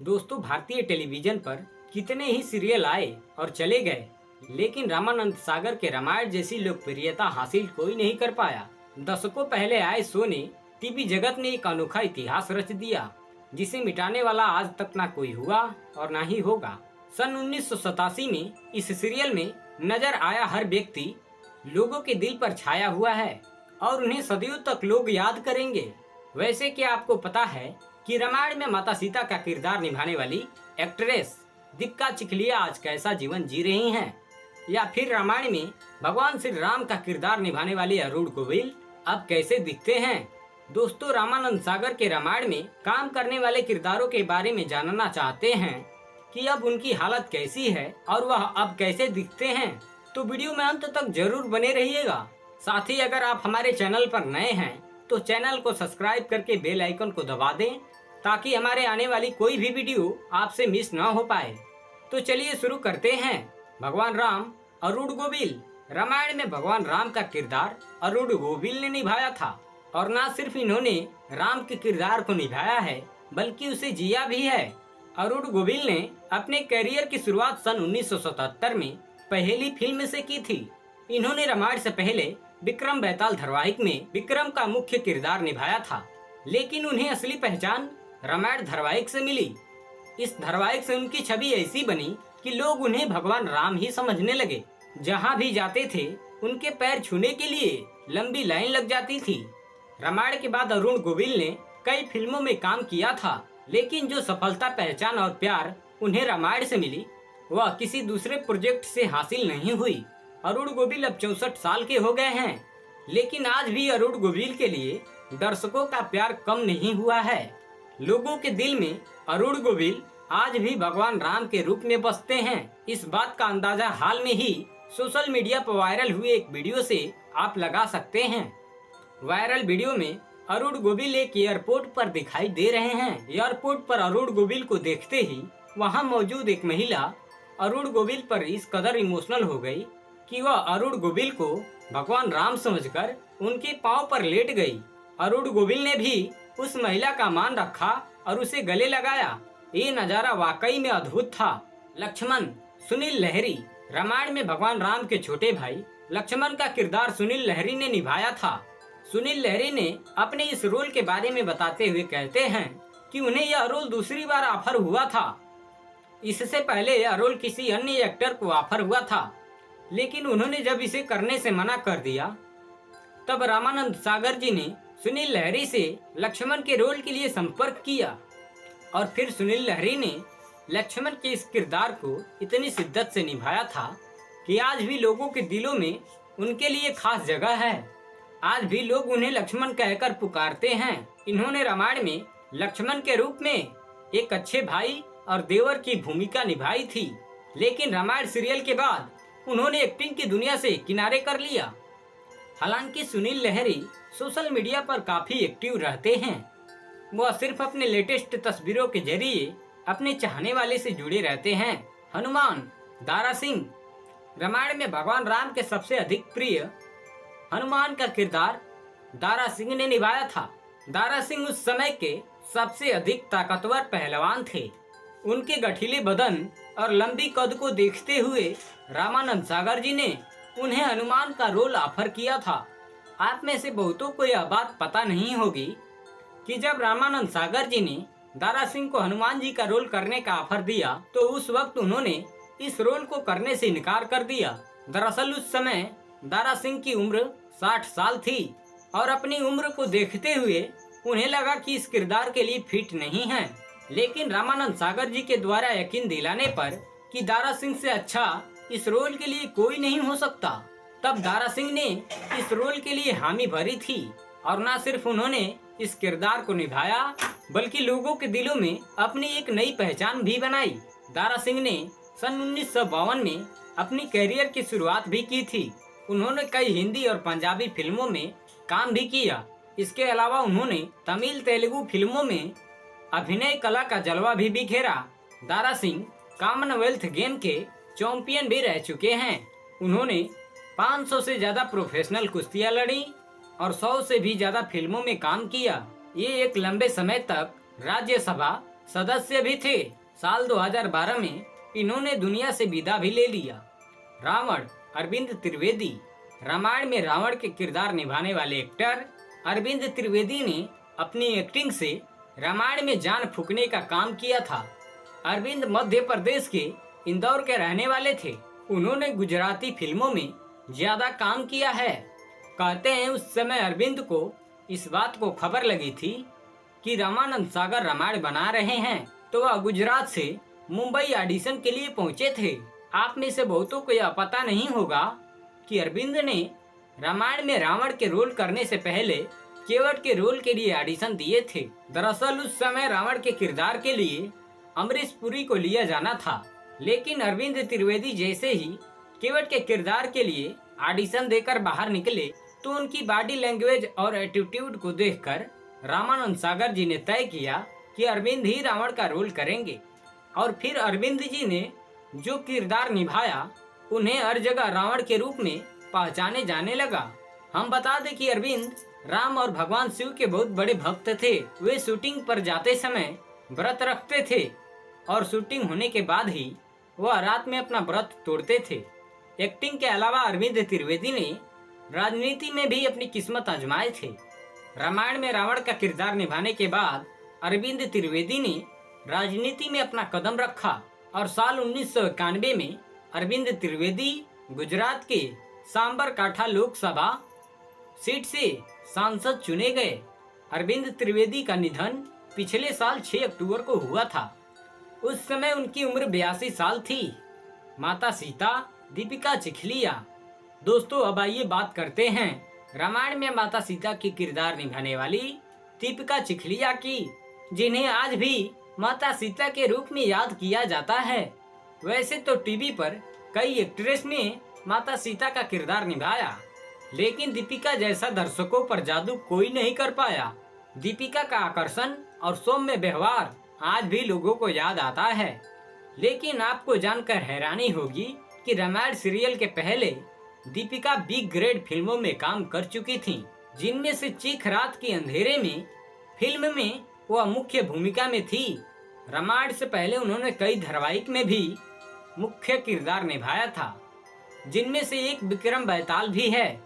दोस्तों, भारतीय टेलीविजन पर कितने ही सीरियल आए और चले गए, लेकिन रामानंद सागर के रामायण जैसी लोकप्रियता हासिल कोई नहीं कर पाया। दशकों पहले आए शो ने टीवी जगत ने एक अनोखा इतिहास रच दिया, जिसे मिटाने वाला आज तक ना कोई हुआ और ना ही होगा। सन 1987 में इस सीरियल में नजर आया हर व्यक्ति लोगों के दिल पर छाया हुआ है और उन्हें सदियों तक लोग याद करेंगे। वैसे क्या आपको पता है कि रामायण में माता सीता का किरदार निभाने वाली एक्ट्रेस दीपिका चिखलिया आज कैसा जीवन जी रही हैं? या फिर रामायण में भगवान श्री राम का किरदार निभाने वाले अरुण गोविल अब कैसे दिखते हैं? दोस्तों, रामानंद सागर के रामायण में काम करने वाले किरदारों के बारे में जानना चाहते हैं कि अब उनकी हालत कैसी है और वह अब कैसे दिखते हैं, तो वीडियो में अंत तक जरूर बने रहिएगा। साथ ही अगर आप हमारे चैनल पर नए हैं तो चैनल को सब्सक्राइब करके बेल आइकन को दबा दें, ताकि हमारे आने वाली कोई भी वीडियो आपसे मिस ना हो पाए। तो चलिए शुरू करते हैं। भगवान राम अरुण गोविल। रामायण में भगवान राम का किरदार अरुण गोविल ने निभाया था, और न सिर्फ इन्होंने राम के किरदार को निभाया है बल्कि उसे जिया भी है। अरुण गोविल ने अपने करियर की शुरुआत सन 1977 में पहली फिल्म से की थी। इन्होंने रामायण से पहले विक्रम बेताल धारावाहिक में विक्रम का मुख्य किरदार निभाया था, लेकिन उन्हें असली पहचान रामायण धारावाहिक से मिली। इस धारावाहिक से उनकी छवि ऐसी बनी कि लोग उन्हें भगवान राम ही समझने लगे। जहां भी जाते थे उनके पैर छूने के लिए लंबी लाइन लग जाती थी। रामायण के बाद अरुण गोविल ने कई फिल्मों में काम किया था, लेकिन जो सफलता, पहचान और प्यार उन्हें रामायण से मिली वह किसी दूसरे प्रोजेक्ट से हासिल नहीं हुई। अरुण गोविल अब 64 साल के हो गए हैं, लेकिन आज भी अरुण गोविल के लिए दर्शकों का प्यार कम नहीं हुआ है। लोगों के दिल में अरुण गोविल आज भी भगवान राम के रूप में बसते हैं। इस बात का अंदाजा हाल में ही सोशल मीडिया पर वायरल हुए एक वीडियो से आप लगा सकते हैं। वायरल वीडियो में अरुण गोविल एक एयरपोर्ट पर दिखाई दे रहे हैं। एयरपोर्ट पर अरुण गोविल को देखते ही वहां मौजूद एक महिला अरुण गोविल पर इस कदर इमोशनल हो गई कि वह अरुण गोविल को भगवान राम समझकर उनके पांव पर लेट गई। अरुण गोविल ने भी उस महिला का मान रखा और उसे गले लगाया। ये नजारा वाकई में अद्भुत था। लक्ष्मण। सुनील लहरी। रामायण में भगवान राम के छोटे भाई लक्ष्मण का किरदार सुनील लहरी ने निभाया था। सुनील लहरी ने अपने इस रोल के बारे में बताते हुए कहते हैं कि उन्हें यह रोल दूसरी बार ऑफर हुआ था। इससे पहले यह रोल किसी अन्य एक्टर को ऑफर हुआ था, लेकिन उन्होंने जब इसे करने से मना कर दिया, तब रामानंद सागर जी ने सुनील लहरी से लक्ष्मण के रोल के लिए संपर्क किया और फिर सुनील लहरी ने लक्ष्मण के इस किरदार को इतनी शिद्दत से निभाया था कि आज भी लोगों के दिलों में उनके लिए खास जगह है। आज भी लोग उन्हें लक्ष्मण कहकर पुकारते हैं। इन्होंने रामायण में लक्ष्मण के रूप में एक अच्छे भाई और देवर की भूमिका निभाई थी, लेकिन रामायण सीरियल के बाद उन्होंने एक्टिंग की दुनिया से किनारे कर लिया। हालांकि सुनील लहरी सोशल मीडिया पर काफी एक्टिव रहते हैं। वह सिर्फ अपने लेटेस्ट तस्वीरों के जरिए अपने चाहने वाले से जुड़े रहते हैं। हनुमान। दारा सिंह। रामायण में भगवान राम के सबसे अधिक प्रिय हनुमान का किरदार दारा सिंह ने निभाया था। दारा सिंह उस समय के सबसे अधिक ताकतवर पहलवान थे। उनके गठीले बदन और लंबी कद को देखते हुए रामानंद सागर जी ने उन्हें हनुमान का रोल ऑफर किया था। आप में से बहुतों को यह बात पता नहीं होगी कि जब रामानंद सागर जी ने दारा सिंह को हनुमान जी का रोल करने का ऑफर दिया तो उस वक्त उन्होंने इस रोल को करने से इनकार कर दिया। दरअसल उस समय दारा सिंह की उम्र 60 साल थी और अपनी उम्र को देखते हुए उन्हें लगा कि इस किरदार के लिए फिट नहीं है। लेकिन रामानंद सागर जी के द्वारा यकीन दिलाने पर कि दारा सिंह से अच्छा इस रोल के लिए कोई नहीं हो सकता, तब दारा सिंह ने इस रोल के लिए हामी भरी थी और न सिर्फ उन्होंने इस किरदार को निभाया बल्कि लोगों के दिलों में अपनी एक नई पहचान भी बनाई। दारा सिंह ने सन 1952 में अपनी करियर की शुरुआत भी की थी। उन्होंने कई हिंदी और पंजाबी फिल्मों में काम भी किया। इसके अलावा उन्होंने तमिल, तेलुगु फिल्मों में अभिनय कला का जलवा भी बिखेरा। दारा सिंह कॉमनवेल्थ गेम के चैंपियन भी रह चुके हैं। उन्होंने 500 से ज्यादा प्रोफेशनल कुश्तियां लड़ी और 100 से भी ज्यादा फिल्मों में काम किया। ये एक लंबे समय तक राज्यसभा सदस्य भी थे। साल 2012 में इन्होंने दुनिया से विदा भी ले लिया। रावण अरविंद त्रिवेदी। रामायण में रावण के किरदार निभाने वाले एक्टर अरविंद त्रिवेदी ने अपनी एक्टिंग से रामायण में जान फूंकने का काम किया था। अरविंद मध्य प्रदेश के इंदौर के रहने वाले थे। उन्होंने गुजराती फिल्मों में ज्यादा काम किया है। कहते हैं उस समय अरविंद को इस बात को खबर लगी थी कि रामानंद सागर रामायण बना रहे हैं, तो वह गुजरात से मुंबई ऑडिशन के लिए पहुंचे थे। आप में से बहुतों को यह पता नहीं होगा कि अरविंद ने रामायण में रावण के रोल करने से पहले केवट के रोल के लिए ऑडिशन दिए थे। दरअसल उस समय रावण के किरदार के लिए अमरीश पुरी को लिया जाना था, लेकिन अरविंद त्रिवेदी जैसे ही केवट के किरदार के लिए ऑडिशन देकर बाहर निकले तो उनकी बॉडी लैंग्वेज और एटीट्यूड को देखकर रामानंद सागर जी ने तय किया कि अरविंद ही रावण का रोल करेंगे। और फिर अरविंद जी ने जो किरदार निभाया उन्हें हर जगह रावण के रूप में पहचाने जाने लगा। हम बता दें कि अरविंद राम और भगवान शिव के बहुत बड़े भक्त थे। वे शूटिंग पर जाते समय व्रत रखते थे और शूटिंग होने के बाद ही वह रात में अपना व्रत तोड़ते थे। एक्टिंग के अलावा अरविंद त्रिवेदी ने राजनीति में भी अपनी किस्मत आजमाए थे। रामायण में रावण का किरदार निभाने के बाद अरविंद त्रिवेदी ने राजनीति में अपना कदम रखा और साल 1991 में अरविंद त्रिवेदी गुजरात के सांबरकाठा लोकसभा सीट से सांसद चुने गए। अरविंद त्रिवेदी का निधन पिछले साल 6 अक्टूबर को हुआ था। उस समय उनकी उम्र 82 साल थी। माता सीता दीपिका चिखलिया। दोस्तों अब आइए बात करते हैं रामायण में माता सीता की किरदार निभाने वाली दीपिका चिखलिया की, जिन्हें आज भी माता सीता के रूप में याद किया जाता है। वैसे तो टीवी पर कई एक्ट्रेस ने माता सीता का किरदार निभाया, लेकिन दीपिका जैसा दर्शकों पर जादू कोई नहीं कर पाया। दीपिका का आकर्षण और सौम्य व्यवहार आज भी लोगों को याद आता है। लेकिन आपको जानकर हैरानी होगी कि रामायण सीरियल के पहले दीपिका बिग ग्रेड फिल्मों में काम कर चुकी थीं, जिनमें से चीख रात के अंधेरे में फिल्म में वह मुख्य भूमिका में थी। रामायण से पहले उन्होंने कई धारावाहिक में भी मुख्य किरदार निभाया था, जिनमें से एक विक्रम बेताल भी है।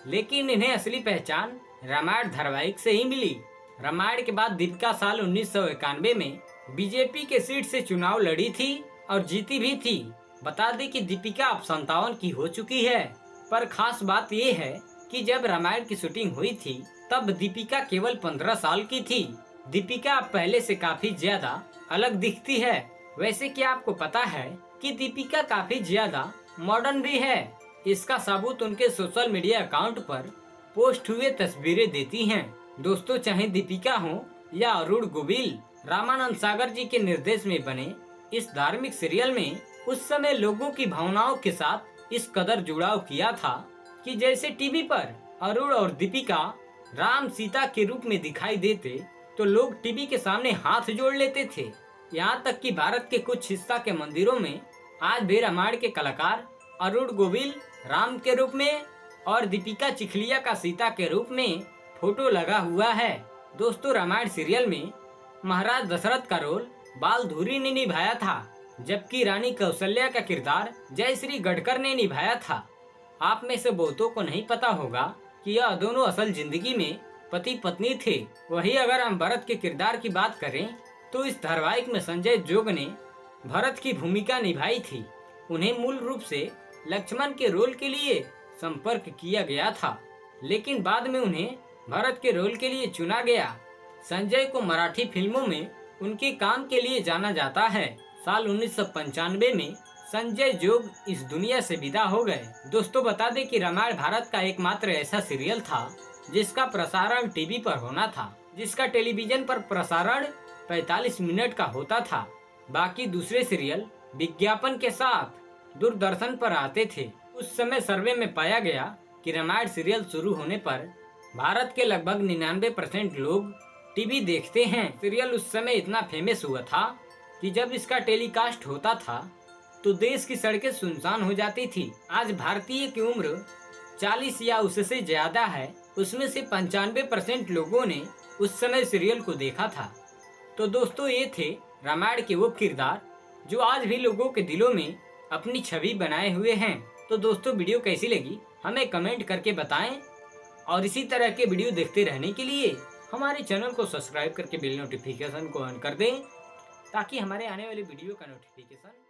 लेकिन इन्हें असली पहचान रामायण धारावाहिक से ही मिली। रामायण के बाद दीपिका साल 1991 में बीजेपी के सीट से चुनाव लड़ी थी और जीती भी थी। बता दें कि दीपिका अब 57 की हो चुकी है। पर खास बात ये है कि जब रामायण की शूटिंग हुई थी तब दीपिका केवल 15 साल की थी। दीपिका अब पहले से काफी ज्यादा अलग दिखती है। वैसे क्या आपको पता है कि दीपिका काफी ज्यादा मॉडर्न भी है? इसका सबूत उनके सोशल मीडिया अकाउंट पर पोस्ट हुए तस्वीरें देती हैं। दोस्तों चाहे दीपिका हो या अरुण गोविल, रामानंद सागर जी के निर्देश में बने इस धार्मिक सीरियल में उस समय लोगों की भावनाओं के साथ इस कदर जुड़ाव किया था कि जैसे टीवी पर अरुण और दीपिका राम सीता के रूप में दिखाई देते तो लोग टीवी के सामने हाथ जोड़ लेते थे। यहाँ तक कि भारत के कुछ हिस्सा के मंदिरों में आज भी रामायण के कलाकार अरुण गोविल राम के रूप में और दीपिका चिखलिया का सीता के रूप में फोटो लगा हुआ है। दोस्तों रामायण सीरियल में महाराज दशरथ का रोल बाल धुरी ने निभाया था, जबकि रानी कौशल्या का किरदार जयश्री गढ़कर ने निभाया था। आप में से बहुतों को नहीं पता होगा कि यह दोनों असल जिंदगी में पति पत्नी थे। वही अगर हम भरत के किरदार की बात करें तो इस धारावाहिक में संजय जोग ने भरत की भूमिका निभाई थी। उन्हें मूल रूप से लक्ष्मण के रोल के लिए संपर्क किया गया था, लेकिन बाद में उन्हें भरत के रोल के लिए चुना गया। संजय को मराठी फिल्मों में उनके काम के लिए जाना जाता है। साल 1995 में संजय जोग इस दुनिया से विदा हो गए। दोस्तों बता दें कि रामायण भारत का एकमात्र ऐसा सीरियल था जिसका प्रसारण टीवी पर होना था, जिसका टेलीविजन पर प्रसारण 45 मिनट का होता था। बाकी दूसरे सीरियल विज्ञापन के साथ दूरदर्शन पर आते थे। उस समय सर्वे में पाया गया कि रामायण सीरियल शुरू होने पर भारत के लगभग 99% लोग टीवी देखते हैं। सीरियल उस समय इतना फेमस हुआ था कि जब इसका टेलीकास्ट होता था तो देश की सड़कें सुनसान हो जाती थी। आज भारतीय की उम्र 40 या उससे ज्यादा है, उसमें से 95% लोगों ने उस समय सीरियल को देखा था। तो दोस्तों ये थे रामायण के वो किरदार जो आज भी लोगों के दिलों में अपनी छवि बनाए हुए हैं। तो दोस्तों, वीडियो कैसी लगी हमें कमेंट करके बताएं और इसी तरह के वीडियो देखते रहने के लिए हमारे चैनल को सब्सक्राइब करके बेल नोटिफिकेशन को ऑन कर दें ताकि हमारे आने वाले वीडियो का नोटिफिकेशन